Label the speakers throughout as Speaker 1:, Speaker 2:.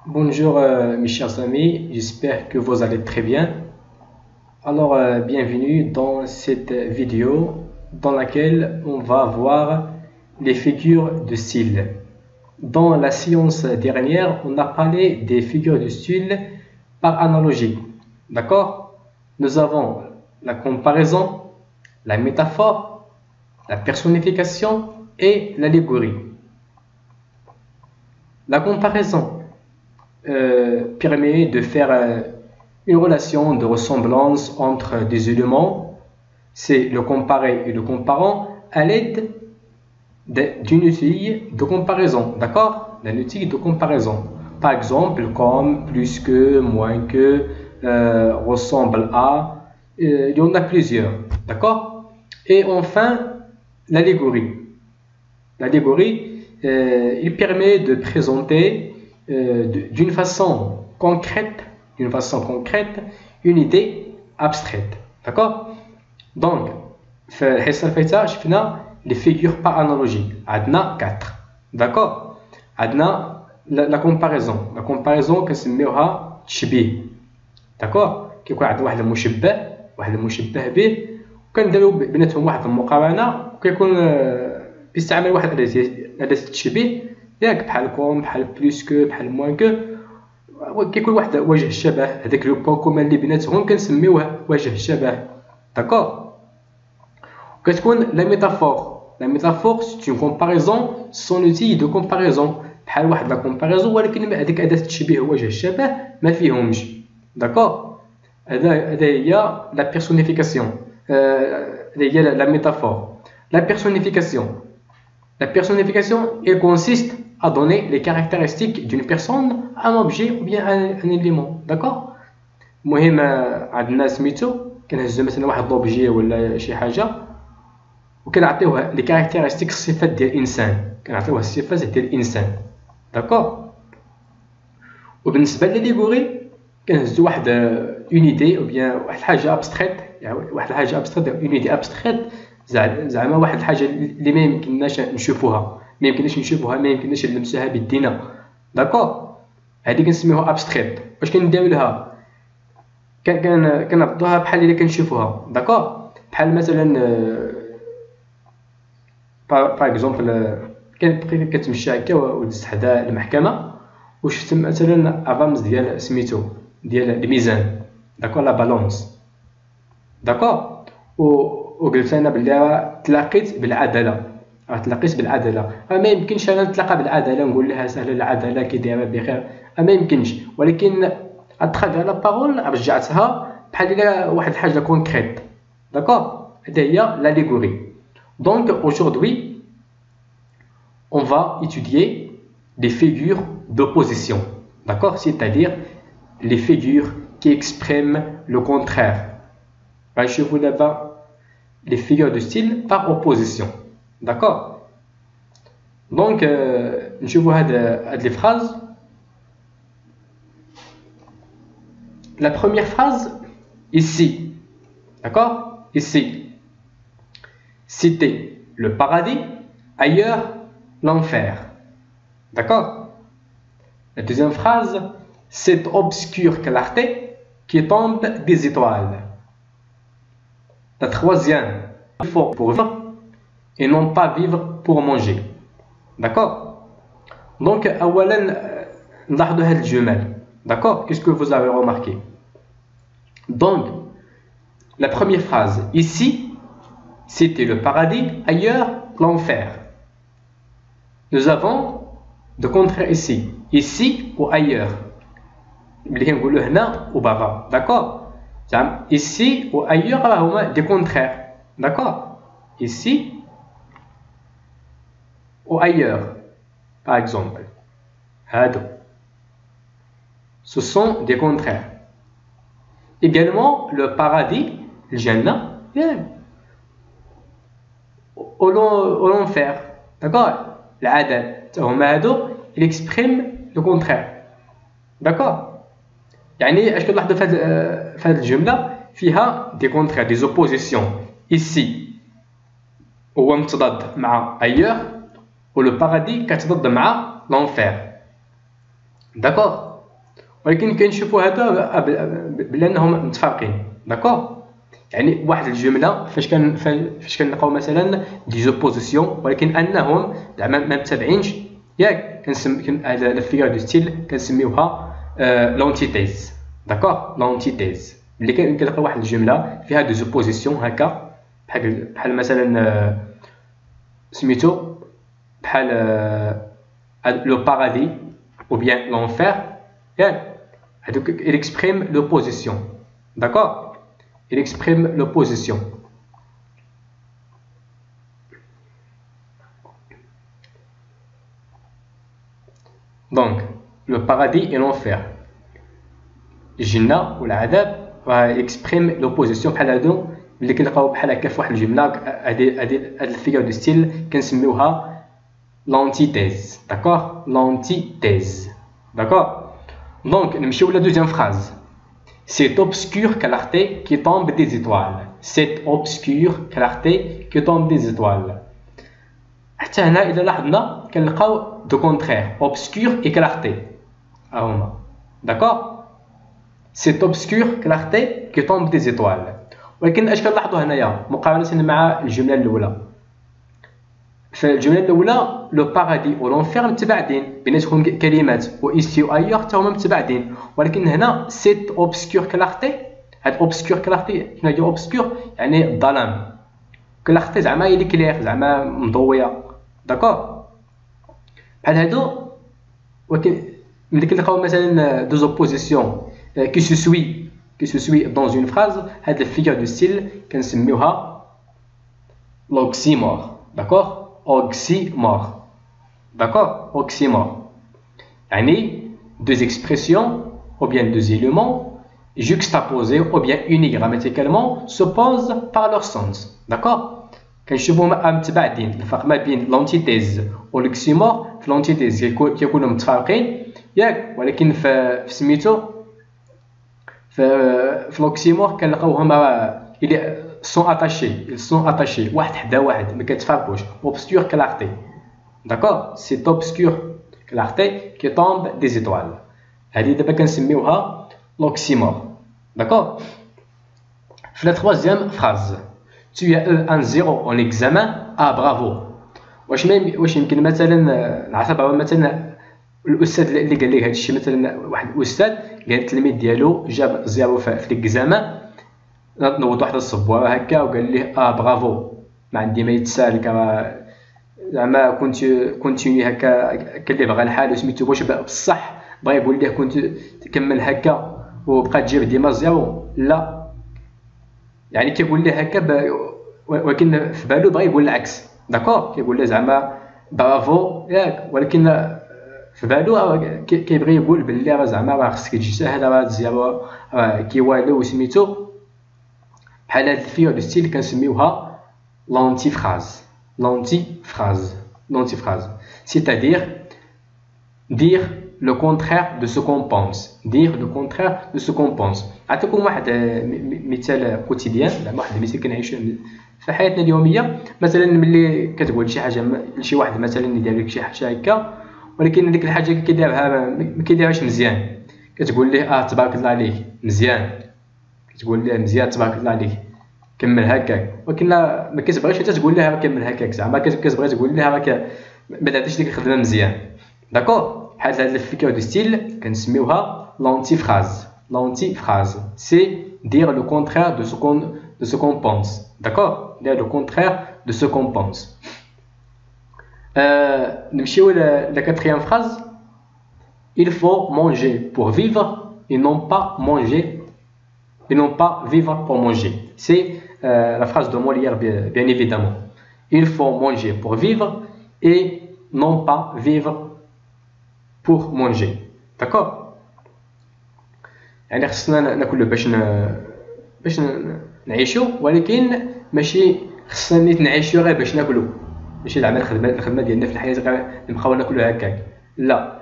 Speaker 1: Bonjour mes chers amis, j'espère que vous allez très bien. Bienvenue dans cette vidéo dans laquelle on va voir les figures de style. Dans la séance dernière, on a parlé des figures de style par analogie. D'accord? Nous avons la comparaison, la métaphore, la personnification et l'allégorie. La comparaison permet de faire une relation de ressemblance entre des éléments, c'est le comparé et le comparant, à l'aide d'une outil de comparaison, d'accord? D'un outil de comparaison. Par exemple, comme, plus que, moins que, ressemble à, il y en a plusieurs, d'accord? Et enfin, l'allégorie. L'allégorie, il permet de présenter d'une façon concrète, une idée abstraite, d'accord? Donc, في الحصة اللي فاتت شفنا les figures par analogie. عندنا 4, d'accord? عندنا la comparaison كنسميوها تشبيه, d'accord? كيكون عندنا واحد المشبه به وكنديروا بيناتهم واحد المقارنة وكيكون باستعمال واحد أداة التشبيه ياك بحال كوم بحال بلوس كو بحال موان كو كيكون واحد وجه الشبه هذاك لو بوان كومان اللي بيناتهم كنسميوه وجه الشبه داكور كتكون لا ميتافور سي اون كومباريزون سون اوتي دو كومباريزون بحال واحد لا كومباريزون ولكن هذيك أداة التشبيه وجه الشبه ما فيهمش داكور هذا هي لا بيرسونيفيكاسيون هي لا ميتافور la personnification elle consiste à donner les caractéristiques d'une personne, un objet ou bien un élément, d'accord? المهم عندنا سميتو كنهزو مثلا واحد لوبجي ولا شي حاجه وكنعطيوه لي كاركتيرستيك الصفات ديال الانسان كنعطيوه الصفات ديال الانسان داكور وبالنسبه لليغوري كنهزو واحد اون ايدي او بيان واحد حاجه ابستريت اون ايدي ابستريت زعما واحد الحاجه اللي ما يمكنناش نشوفوها ما يمكنناش نلمسوها بيدينا داكور هذه كنسميوها ابستريت واش كنديروا لها كنعطوها بحال اللي كنشوفوها داكور بحال مثلا باغ اكزومبل كتمشى هكا ودزت حدا المحكمه وشفت مثلا افامز ديال سميتو ديال الميزان داكور لا بالونس داكور وقلت انا بلي تلاقيت بالعداله ما يمكنش انا نتلاقى بالعداله نقول لها سهله العداله كي دايره بخير ما يمكنش ولكن اترافير لا بارول رجعتها بحال واحد الحاجه كونكريت داكور هذه هي l'allégorie. Donc aujourd'hui on va étudier des figures d'opposition, d'accord, c'est-à-dire les figures qui expriment le contraire. Je vous là-bas les figures de style par opposition, d'accord? Donc je vous les phrases. La première phrase ici, d'accord? Ici, citer le paradis, ailleurs l'enfer, d'accord? La deuxième phrase, cette obscure clarté qui tombe des étoiles. La troisième, il faut pour vivre et non pas vivre pour manger. D'accord? Donc, أولاً نلاحظوا هذه الجمل. D'accord? Qu'est-ce que vous avez remarqué? Donc, la première phrase, ici, c'était le paradis, ailleurs, l'enfer. Nous avons de contraire ici. Ici ou ailleurs. D'accord? Ici ou ailleurs, des contraires. D'accord? Ici ou ailleurs. Par exemple. Ce sont des contraires. Également, le paradis, le Jannah, ou l'enfer. D'accord? L'adab, il exprime le contraire. D'accord? يعني اش كنلاحظوا في هذه الجمله فيها دي كونترير دي زوبوزيسيون ici هو متضاد مع ailleurs و لو بارادي كتضاد مع l'enfer. D'accord? ولكن كنشوفوا هذا بلا انهم متفارقين. داكور، يعني واحد الجمله فاش كنلقاو مثلا دي زوبوزيسيون ولكن انهم زعما ما متابعينش، ياك كنسمي هذا الفيغور دو ستيل كنسميوها لونتيتيز. داكور، لونتيتيز ملي كنلقاو واحد الجمله فيها دي زوبوزيسيون هكا، بحال مثلا سميتو بحال لو بارادي ou bien l'enfer, il exprime l'opposition. D'accord? Il exprime l'opposition. Donc, le paradis et l'enfer. Jinna ou l'adab exprime l'opposition. بحال هادو اللي كنلقاو بحال هكا في واحد الجمله، هاد الفيغور دو ستيل كنسميوها l'antithèse. D'accord? L'antithèse. D'accord? Donc, nous la deuxième phrase. Cette obscure clarté qui tombe des étoiles. Cette obscure clarté qui tombe des étoiles. حتى هنا إذا لاحظنا كنلقاو دو كونترير obscure et clarté. هما. D'accord? Cette obscure clarté qui tombe des étoiles. ولكن اش كنلاحظوا هنايا مقارنة مع الجملة الأولى؟ في الجمله الاولى لو بارادي و لونفير متباعدين بيناتهم كلمات، و ايسي و ايور حتى هما متباعدين، ولكن هنا سيت اوبسكور كلارتي. هاد اوبسكور كلارتي شنو هي اوبسكور؟ يعني الظلام، كلارتي زعما هي لي كلير زعما مضويه. داكور، بحال هادو. ولكن ملي كنلقاو مثلا دو زوبوزيسيون كي سو سوي دون اون فراز، هاد الفيغور دو ستيل كنسميوها لوكسيمور. داكور، oxymore. D'accord? Oxymore. Yani deux expressions ou bien deux éléments juxtaposés ou bien unis grammaticalement s'opposent par leur sens. D'accord? كنشوفوا متباعدين. الفرق ما بين l'antithèse و l'oxymore، في l'antithèse كيكونوا متفارقين ياك، ولكن في سميتو في l'oxymore كنلقاوهم sont attachés, ils sont attachés واحد حدا واحد ما كيتفارقوش. obscure clarté. D'accord? C'est obscure clarté qui tombe des étoiles. هذه دابا كنسميوها l'oxymore. D'accord? في la troisième phrase. Tu as eu un 0 en examen. Ah bravo. واش يمكن مثلا نعتبروا مثلا الاستاذ اللي قال لك هذا الشيء، مثلا واحد الاستاذ قال التلميذ ديالو جاب 0 في الاكزامان، نوض واحد الصبوره هكا وقال ليه برافو، ما عندي ما يتسالك، زعما كونتيني هكا. كان اللي بغى الحال سميتو واش بصح بغا يقول ليه كنت تكمل هكا وبقى تجيب ديما زيرو؟ لا، يعني كيقول ليه هكا ولكن في بالو بغا يقول العكس. داكور، كيقول ليه زعما برافو ياك، ولكن في بالو كيبغي يقول باللي راه زعما راه خصك تجي ساهل، راه زيرو كي والو سميتو. بحال هاد الفيغور دو ستيل كنسميوها l'antiphrase. L'antiphrase, c'est-à-dire dire le contraire de ce qu'on pense. Dire le contraire de ce qu'on pense. نعطيكم واحد مثال كوتيديان، زعما واحد المثال كنعيشو في حياتنا اليوميه. مثلا ملي كتقول شي حاجه لشي واحد مثلا يدير لك شي حاجه هكا، ولكن ديك الحاجه ما كيديرهاش مزيان، كتقول ليه تبارك الله عليك مزيان، كتقول ليه مزيان تبارك الله عليك كمل هكاك، ولكن لا ما كتبغيش حتى تقول لها كمل هكاك، زعما كتبغي تقول لها راك ما دارتيش ديك الخدمه مزيان. داكور، بحال هاد الفيغور دو ستيل كنسميوها l'antiphrase. L'antiphrase, c'est dire le contraire de ce qu'on pense. D'accord? Dire le contraire de ce qu'on pense. نمشيو la quatrième phrase. Il faut manger pour vivre et non pas manger et non pas vivre pour manger. C'est la phrase de Molière, bien évidemment. Il faut manger pour vivre et non pas vivre pour manger. D'accord? يعني خصنا ناكلو باش نعيشو، ولكن ماشي خصنا نيت نعيشو غير باش ناكلو، ماشي زعما الخدمه ديالنا في الحياه غير نبقاو ناكلو هكاك. لا،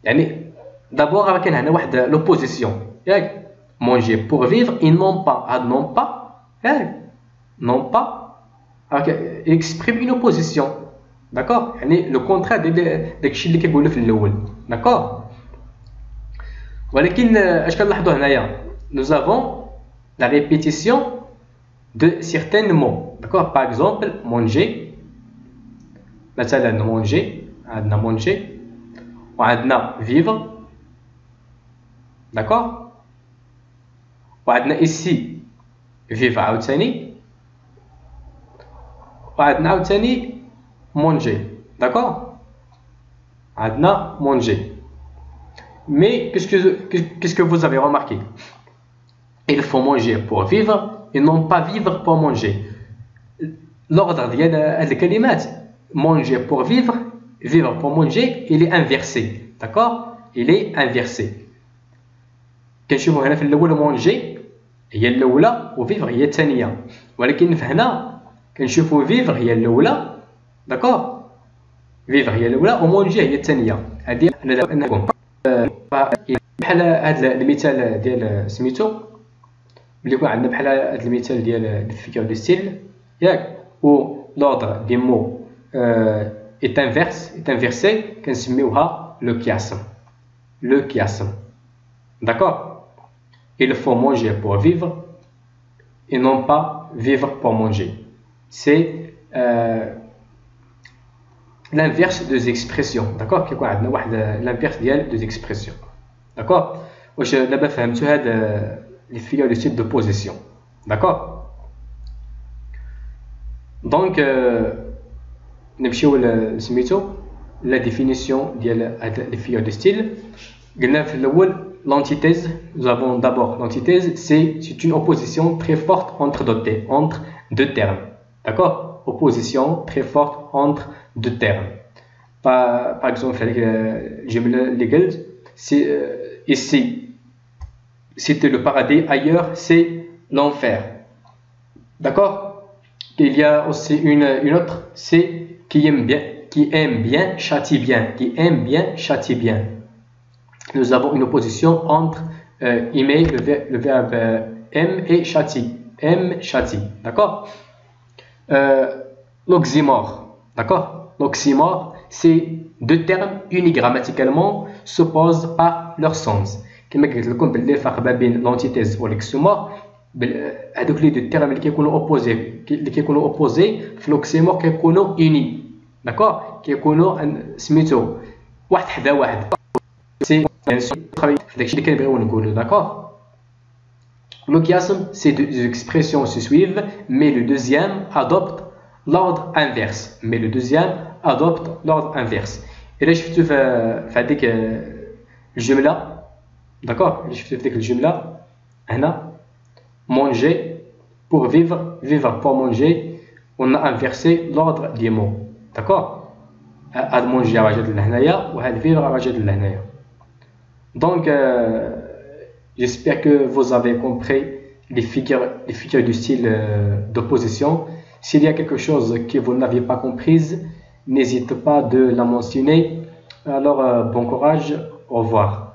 Speaker 1: يعني دابور راه كاين هنا واحد لوبوزيسيون ياك. manger pour vivre et non pas non pas il exprime une opposition. D'accord, يعني le contraire داكشي اللي كيقولوا في الاول. D'accord, ولكن اش كنلاحظوا هنايا nous avons la répétition de certains mots. D'accord? Par exemple, manger. مثلا manger, عندنا manger وعندنا vivre. D'accord? وعندنا ici vivre عاوتاني وعندنا عاوتاني manger. D'accord? عندنا manger. Mais qu'est-ce que vous avez remarqué? Il faut manger pour vivre et non pas vivre pour manger. L'ordre ديال هاد الكلمات manger pour vivre, vivre pour manger, il est inversé. D'accord? Il est inversé. كنشوفوا هنا في الاول manger هي الاولى و vivre هي الثانيه، ولكن في هنا كنشوفوا vivre هي الاولى. داكور؟ vivre هي الاولى و manger هي الثانيه. هذه انكم بحال هذا المثال ديال سميتو اللي يكون عندنا بحال هذا المثال ديال الفيغور دو ستيل ياك، و l'ordre des mots est inversé كنسميوها le chiasme. Le chiasme. D'accord? Il faut manger pour vivre et non pas vivre pour manger. C'est l'inverse des expressions. D'accord? كيكون عندنا واحد l'inverse ديال des expressions. D'accord? واش دابا فهمتوا هاد les figures de style de position. D'accord? Donc نمشيو لسميتو la définition ديال هاد les figures de style. قلنا في الاول l'antithèse. Nous avons d'abord l'antithèse, c'est une opposition très forte entre deux termes. D'accord? Opposition très forte entre deux termes. Par exemple, les guildes, ici, c'était le paradis, ailleurs, c'est l'enfer. D'accord? Il y a aussi une autre, c'est qui aime bien, châtie bien. Qui aime bien, châtie bien. Nous avons une opposition entre aimer, le verbe aime, et châtie. Aime, châtie. D'accord? L'oxymore. D'accord? L'oxymore, c'est deux termes unigrammaticalement s'opposent par leur sens. كما قلت لكم باللي الفرق ما بين l'antithèse و l'oxymore، هذوك لي دو تيرم اللي كيكونوا اوبوزي في l'oxymore كيكونوا unis. داكور؟ كيكونوا سميتو واحد حدا واحد. سي داكشي اللي كنبغيو نقولوا. داكور؟ Le chiasme, ces deux expressions se suivent, mais le deuxième adopte l'ordre inverse. Mais le deuxième adopte l'ordre inverse. Et là, je suis fait que الجملة. D'accord? Je suis fait que الجملة هنا manger pour vivre, vivre pour manger. On a inversé l'ordre des mots. D'accord? هاد manger راجع لهنايا وهاد vivre راجع لهنايا. Donc j'espère que vous avez compris les figures du style d'opposition. S'il y a quelque chose que vous n'aviez pas comprise, n'hésitez pas de la mentionner. Alors, bon courage, au revoir.